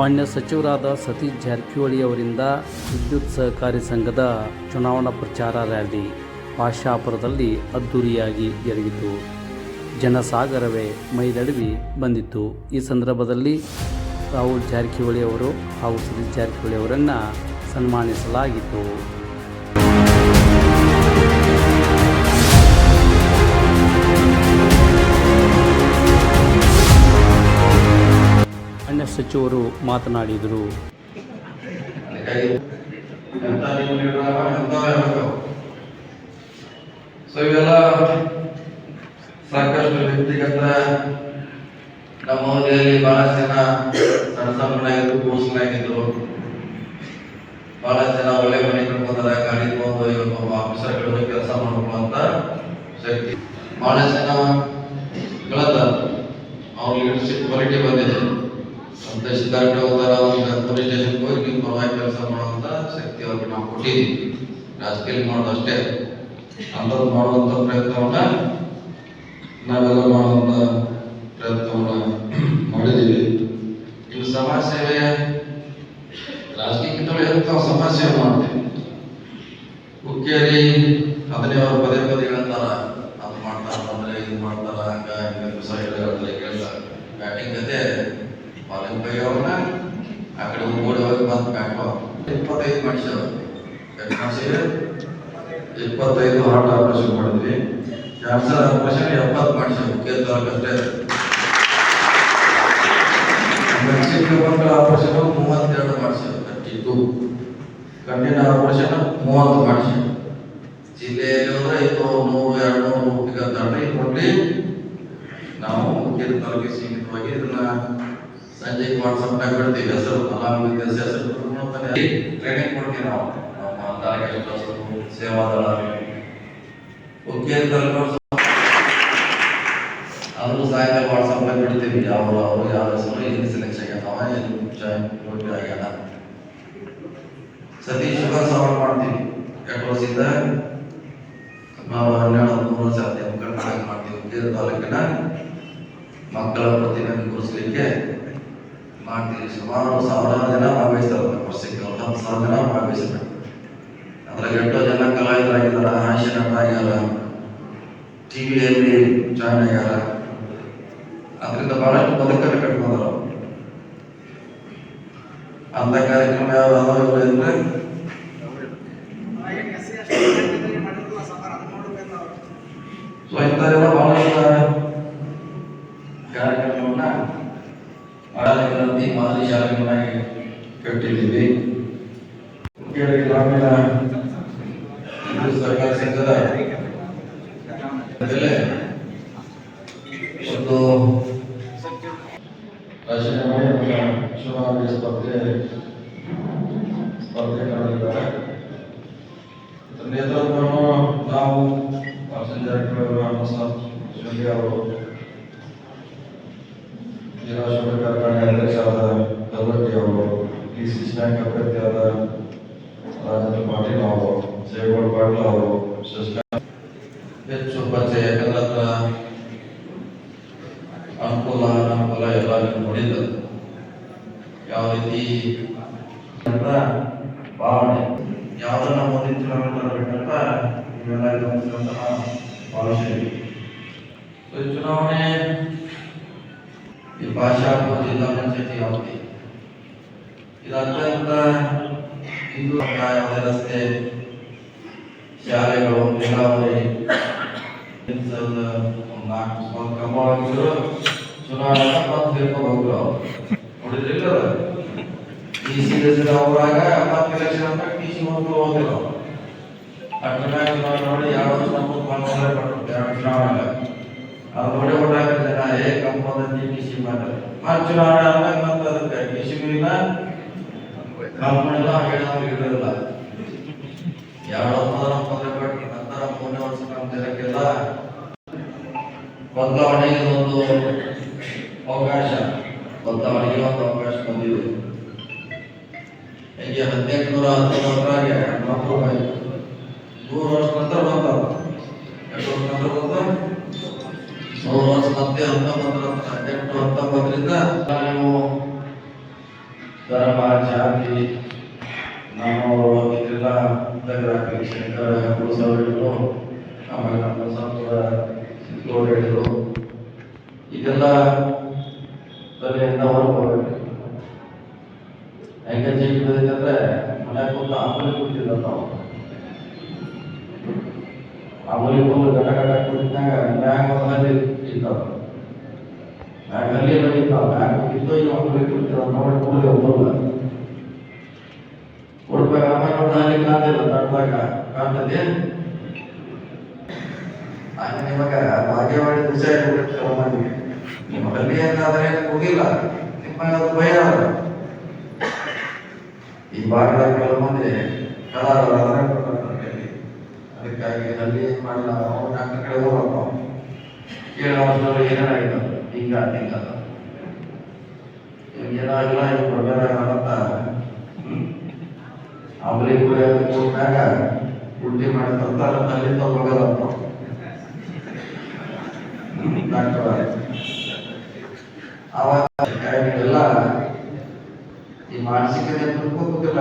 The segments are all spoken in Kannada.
ಮಾನ್ಯ ಸಚಿವರಾದ ಸತೀಶ್ ಜಾರಕಿಹೊಳಿ ಅವರಿಂದ ವಿದ್ಯುತ್ ಸಹಕಾರಿ ಸಂಘದ ಚುನಾವಣಾ ಪ್ರಚಾರ ರ್ಯಾಲಿ ಪಾಶಾಪುರದಲ್ಲಿ ಅದ್ದೂರಿಯಾಗಿ ಜರುಗಿತು. ಜನಸಾಗರವೇ ಮೈದಡವಿ ಬಂದಿತ್ತು. ಈ ಸಂದರ್ಭದಲ್ಲಿ ರಾಹುಲ್ ಜಾರಕಿಹೊಳಿ ಅವರು ಹಾಗೂ ಸತೀಶ್ ಜಾರಕಿಹೊಳಿ ಅವರನ್ನು ಸನ್ಮಾನಿಸಲಾಗಿತ್ತು. ಅನ್ಯ ಸಚಿವರು ಮಾತನಾಡಿದರು. ಇವೆಲ್ಲ ಸಾಕಷ್ಟು ವ್ಯಕ್ತಿಗತ ನಮ್ಮ ಅವಧಿಯಲ್ಲಿ ಬಹಳಷ್ಟು ಜನ ಸಣ್ಣನಾಗಿದ್ರು, ಕೂಸಲಾಗಿದ್ರು, ಬಹಳಷ್ಟು ಜನ ಒಳ್ಳೆ ಮನೆ ಕಟ್ಕೊಂಡಾರ, ಗಾಡಿ ತಗೊಂಡು ಇವತ್ತು ಆಫೀಸರ್ಗಳು ಕೆಲಸ ಮಾಡ್ಕೊಳ್ಳುವಂತ ಶಕ್ತಿ. ಬಹಳಷ್ಟು ಜನ ಗಳದ ಅವ್ರ ಲೀಡರ್ಶಿಪ್ ಕ್ವಾಲಿಟಿ ಬಂದಿದೆ. ತಹಶೀಲ್ದಾರ್ ಹೋದಾರ, ಪೊಲೀಸ್ ಸ್ಟೇಷನ್ ಹೋಗಿ ನೀವು ಪರವಾಗಿ ಕೆಲಸ ಮಾಡುವಂತ ಶಕ್ತಿ ಅವ್ರಿಗೆ ನಾವು ಕೊಟ್ಟಿದ್ದೀವಿ. ರಾಜಕೀಯ ಮಾಡೋದು ಅಷ್ಟೇ, ಅಂಥದ್ದು ಮಾಡುವಂತ ಪ್ರಯತ್ನವನ್ನ ನಾವೆಲ್ಲ ಮಾಡುವಂತ ಪ್ರಯತ್ನವನ್ನ ಮಾಡಿದ್ದೀವಿ. ಇನ್ನು ಸಮಾಜ ಸೇವೆ ರಾಜಕೀಯಕ್ಕಿಂತಲೂ ಹೆಚ್ಚು ಸಮಾಜ ಸೇವೆ ಮಾಡ್ತೀವಿ. ಹುಕ್ಕೇರಿ ಅದನ್ನೇ ಅವರು ಪದೇ ಪದೇ ಹೇಳ್ತಾರ, ಅದು ಮಾಡ್ತಾರ ಅಂದ್ರೆ ಇದು ಮಾಡ್ತಾರ, ಹಂಗ ಕೇಳ್ತಾರೆ. ಬ್ಯಾಟಿಂಗ್ ಜೊತೆ ಬಾಲಿಂಗ್ ಕೈ ಅವ್ರನ್ನ ಆ ಕಡೆ ಓಡಿ ಹೋಗಿ ಬಂದು ಬ್ಯಾಟ್ 25 ಮಾಡಿಸೇವೆ. 25 ಹಾರ್ಟ್ ಆಪರೇಷನ್ ಮಾಡಿದ್ವಿ. Cancer operation 70 ಮಾಡಿಸೇವೆ. ಹುಕ್ಕೇರಿ ತಾಲೂಕಷ್ಟೇ. ಆಪರೇಷನ್ 32 ಮಾಡಿಸೇವೆ. 32 ಕಣ್ಣಿನ ಆಪರೇಷನ್ 30 ಮಾಡಿಸೇವೆ. ಜಿಲ್ಲೆಯಲ್ಲಿ ಹೋದ್ರೆ 100, 200 ದಾಟಿ ಕೊಟ್ಟು ನಾವು ಹುಕ್ಕೇರಿ ತಾಲೂಕಿಗೆ ಸೀಮಿತವಾಗಿ ಇದನ್ನ ಸಂಜೆ ವಾಟ್ಸಪ್ನಾಗ ಬಿಡ್ತೀವಿ. ಹೆಸರು ಹೆಸರು ಟ್ರೈನಿಂಗ್ ಕೊಡ್ತೀವಿ ನಾವು. ನಮ್ಮ ತಾಲೂಕು ಸೇವಾದಳ ಹುಕ್ಕೇರಿ ತಾಲೂಕು ಅವರು ಸಾಯಂಕಾಲ ವಾಟ್ಸಪ್ನಾಗ ಬಿಡ್ತೀವಿ. ಅವರು ಯಾವ ಹೆಸರು ಎಲ್ಲಿ ಸೆಲೆಕ್ಷನ್ ಆಗ್ಯಾವ, ಎಲ್ಲಿ ಆಗ್ಯಾನ. ಸತೀಶ್ ಶುಗರ್ ಸವಾಲ್ ಮಾಡ್ತೀವಿ. 2 ವರ್ಷದಿಂದ ನಾವು 12-13 ವರ್ಷ ಮಾಡ್ತೀವಿ. ಹುಕ್ಕೇರಿ ತಾಲೂಕಿನ ಮಕ್ಕಳ ಪ್ರತಿಭೆ ಗುರುತಿಸಲಿಕ್ಕೆ ಮಾಡ್ತೀವಿ. ಸುಮಾರು 1000 ಜನ ಭಾಗವಹಿಸ್ತಾರೆ. ವರ್ಷಕ್ಕೆ 10,000 ಜನ ಭಾಗವಹಿಸ್ತಾರೆ. ಅದ್ರಾಗ 8 ಜನ ಕಲಾವಿದರಾಗಿದ್ದಾರೆ, ಹಾಸ್ಯ ನಟ ಆಗ್ಯಾರ, ಟಿವಿಯಲ್ಲಿ ಜಾಯ್ನ್ ಆಗ್ಯಾರ. ಅದರಿಂದ ಬಹಳಷ್ಟು ಬದುಕನ್ನು ಕಟ್ಕೊಂಡ್ರು. ಅಂತ ಕಾರ್ಯಕ್ರಮ ಯಾವ ಅಂದ್ರೆ ಇಂಥದೆಲ್ಲ ಬಹಳಷ್ಟು ಕಾರ್ಯಕ್ರಮವನ್ನ ಮಾದರಿ ಶಾಲೆಗಳನ್ನಾಗಿ ಕಟ್ಟಿದ್ದೀವಿ. ಗ್ರಾಮೀಣ ಸರ್ಕಾರಿ ಸಂಘದ ಒಂದು ಚುನಾವಣೆ ಸ್ಪರ್ಧೆಗಳಿದ್ದಾರೆ. ನೇತೃತ್ವವನ್ನು ನಾವು ಜಾರಕಿಹೊಳಿ ಅವರು, ಜಿಲ್ಲಾ ಶುಗರ್ ಕಾರ್ಖಾನೆ ಅಧ್ಯಕ್ಷರಾದ ಕಲ್ವಟ್ಟಿ ಅವರು, ಡಿಸಿಸಿ ಬ್ಯಾಂಕ್ ಅಭ್ಯರ್ಥಿಯಾದ ರಾಜೇಂದ್ರ ಪಾಟೀಲ್ ಅವರು, ಜಯಗೌಡ ಪಾಟೀಲ್ ಅವರು ಹೆಚ್ಚು ಪರಿಚಯ. ಯಾಕಂದ್ರೆ ಅದರ ಅನುಕೂಲ ಅನಾನುಕೂಲ ಎಲ್ಲ ನೋಡಿದ್ದು ಯಾವ ರೀತಿ ಭಾವನೆ ಯಾವ್ದನ್ನ ಮುಂದಿನ ಚುನಾವಣೆ ತರಬೇಕಂತ ಇವೆಲ್ಲ ಗಮನಿಸಿದಂತಹ ಭಾಷೆ. ಚುನಾವಣೆ ಈ ಪಾಶಾಪುರ ಜಿಲ್ಲಾ ಪಂಚಾಯತಿ ವ್ಯಾಪ್ತಿ ಇದು ಅತ್ಯಂತ ಹಿಂದೂ ಯಾವುದೇ ರಸ್ತೆ, ಶಾಲೆಗಳು, ನೀರಾವರಿ ಕ್ರಮವಾಗಿದ್ರು ಚುನಾವಣೆ ಮತ್ತೆ ತಿಳ್ಕೊಂಡು ಹೋಗ್ರು. ನೋಡಿದ್ರಿಲ್ಲ ಟಿಸಿ ಅವರಾಗ 10 ಎಲೆಕ್ಷನ್ ಅಂತ ಟಿಸಿ ಹೋಗಿಲ್ಲ. ಚುನಾವಣೆ ನೋಡಿ 2 ವರ್ಷ ಪಟ್ಟು 2 ಚುನಾವಣೆ ಅದು ನೋಡಿ ಓಡಾಕ ಜನ ಕಂಪನಿ ಟಿಸಿ ಮಾಡ್ತಾರೆ. ಮತ್ತೆ ಚುನಾವಣೆ ಆದ್ಮೇಲೆ ಮತ್ತೆ ಅದಕ್ಕೆ ಟಿಸಿಗೂ ಇಲ್ಲ, ಕಂಪನಿಲ್ಲ, ಇರಲಿಲ್ಲ. 2 ವರ್ಷ ಪಟ್ಟು ನಂತರ 3ನೇ ವರ್ಷ ನಮ್ಮ ಜನಕ್ಕೆಲ್ಲ ಬದಲಾವಣೆಗೆ ಒಂದು ಅವಕಾಶ ಬಂದಿದೆ. ಹೀಗೆ 1819ರಾಗೆ 100 ವರ್ಷ ನಂತರ ಬಂದವರು 2 ವರ್ಷ ನಂತರ ಬಂದ 100 ವರ್ಷ ಮತ್ತೆ 1819ರಿಂದ ನೀವು ಶಾಂತಿ ನಮ್ಮವರು ಇದೆಲ್ಲ ಉದ್ದಗ್ರಾಫಿ ಶಂಕರ ಗುರುಸವ್ ಹೇಳಿದ್ರು, ಆಮೇಲೆ ನಮ್ಮ ಸಂತರ ಸಿದ್ದೋಡ್ ಹೇಳಿದ್ರು. ಇದೆಲ್ಲ ತಲೆಯಿಂದ ಹೊರಗೆ ಹೆಂಗೆ ಜೀವಿತ ಅಂದ್ರೆ ಮನೆ ಕೂತು ಆಂಬಲಿ ಕೂತಿದ್ದ ನಾವು ಆಂಬಲಿ ಕೂತು ಗಟ ಕೂತಿದ್ದಾಗ ಮ್ಯಾಗ ಒಂದಲ್ಲಿ ಇದ್ದಾವ ಮ್ಯಾಗಲ್ಲಿ ಇದ್ದಾವ ಮ್ಯಾಗ ಕೂತಿದ್ದು ಈ ಆಂಬಲಿ ಕೂತಿದ್ದ ನೋಡಿ ಕೂಡಿ ಒಬ್ಬಲ್ಲ ಕೊಡ್ಬೇಕು. ಆಮೇಲೆ ನೋಡಿದಲ್ಲಿ ಕಾದಿಲ್ಲ ತಡ್ದಾಗ ಕಾಣ್ತದೆ ಹಾಗೆ ನಿಮಗ ಭಾಗ್ಯವಾಡಿ ವಿಷಯ ಕೊಟ್ಟಿರ್ತೀರ ನಮಗೆ ನಿಮ್ಮ ಹಳ್ಳಿ ಏನಾದ್ರೆ ಹೋಗಿಲ್ಲ ನಿಮಗೆ ಅದು ಭಯ ಅಲ್ಲ. ಈ ಭಾಗದಾಗ ಕೆಲವು ಮಂದಿ ಅದಕ್ಕಾಗಿ ಹಳ್ಳಿ ಮಾಡಿಲ್ಲ ಅವ್ರು ಡಾಕ್ಟರ್ ಕಡೆ ಹೋಗಪ್ಪ ಕೇಳೋಷ್ಟು ಏನೇನಾಗಿತ್ತು ಹಿಂಗ ಏನಾಗಿಲ್ಲ ಇದು ಪ್ರಭೇದ ಆಂಬಲಿ ಕುಡಿಯಾಗ ಉಲ್ಟಿ ಮಾಡಿ ತರ್ತಾರ ಅಲ್ಲಿ ತಗೋಗಲ್ಲ ಡಾಕ್ಟರ್ ಅವಾಗ ಎಲ್ಲ ಈ ಮಾನಸಿಕತೆ ಗೊತ್ತಿಲ್ಲ.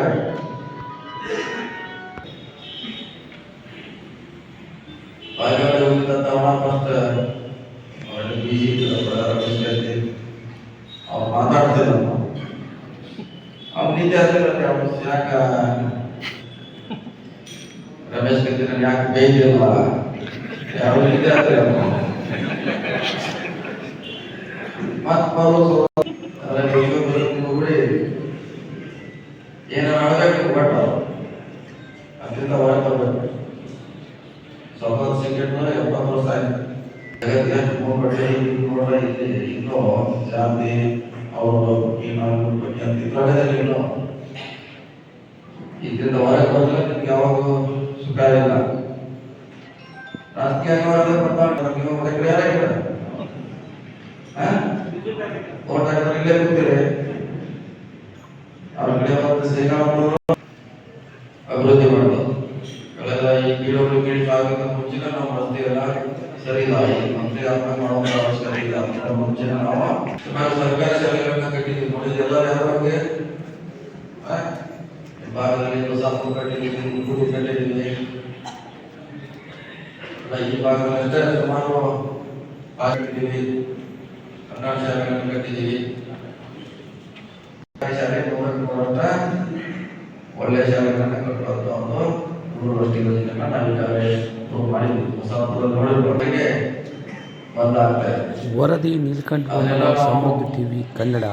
ಅವ್ರು ಮಾತಾಡ್ತಿಲ್ಲ ಅವ್ರು ನಿದ್ದೆ ಆಗ್ತಿರತ್ತೆ. ಅವ್ರು ಯಾಕ ರಮೇಶ್ ಕತ್ತಿ ಯಾಕೆ ಬೇಯ್ದಿಲ್ಲ ಯಾವ ನಿದ್ದೆ ಆಗ್ತಿರ ಮತ್ ಬರೋದು ಏನಾರು ಆಡಬೇಕು ಬಟ್ ಅದರಿಂದ ಹೊರಗೆ ಬರಬೇಕು. 70 ವರ್ಷ ಆಯ್ತು ಜಗತ್ತಿಗೆ ನೋಡ್ರಿ ಇಲ್ಲಿ ಇನ್ನೂ ಜಾತಿ ಅವರು ಇದ್ರೊಳಗದಲ್ಲಿ ಇನ್ನೂ ಇದರಿಂದ ಹೊರಗೆ ಬರಲಿಲ್ಲ. ನಿಮ್ಗೆ ಯಾವಾಗ ಸುಖ ಇಲ್ಲ. ರಾಜಕೀಯ ಬರ್ತಾರೆ ನೀವು ಯಾರಾಗಿಲ್ಲ ಓಟ್ ಹಾಕಿದ್ರೆ ಇಲ್ಲೇ ಕೂತೀರಿ. ಅವ್ರ ಕಡೆ ಒಂದು ಶ್ರೀರಾಮುಲು ಅಭಿವೃದ್ಧಿ ಮಾಡೋದು ಕಳೆದ ಈ ಕೀಳು ಆಗಿದ್ದ ಮುಂಚಿನ ನಾವು ರಸ್ತೆ ಎಲ್ಲ ಸರಿ ಇಲ್ಲ. ಈ ಮಂತ್ರಿ ಆದ್ಮೇಲೆ ಮಾಡೋ ಅವಶ್ಯಕತೆ ಇಲ್ಲ. ಮುಂಚಿನ ನಾವು ಸರ್ಕಾರಿ ಶಾಲೆಗಳನ್ನ ಕಟ್ಟಿದ್ದೀವಿ ನೋಡಿದ್ರೆ ಎಲ್ಲ ಯಾರಿಗೆ ಭಾಗದಲ್ಲಿ ಸಾಕು ಕಟ್ಟಿದ್ದೀವಿ, ಗುಡಿ ಕಟ್ಟಿದ್ದೀವಿ. ಈ ಭಾಗದಲ್ಲಷ್ಟೇ ಸುಮಾರು ಕಟ್ಟಿದ್ದೀವಿ, ಕನ್ನಡ ಶಾಲೆಗಳನ್ನು ಕಟ್ಟಿದ್ದೀವಿ. ಶಾಲೆ ಒಳ್ಳೆ ಶಾಲೆಗಳನ್ನ ಕಟ್ಟುವಂತ ಒಂದು ದೂರದೃಷ್ಟಿ ಯೋಜನೆಯನ್ನ ನಾವೀಗಾಗಲೇ ಮಾಡಿದ್ವಿ. ಹೊಸ ನೋಡಿದ್ರೆ ಬಂದಾಗ್ತದೆ. ವರದಿ ನೀಲಕಂಠ ಸಮೃದ್ಧಿ ಟಿವಿ ಕನ್ನಡ.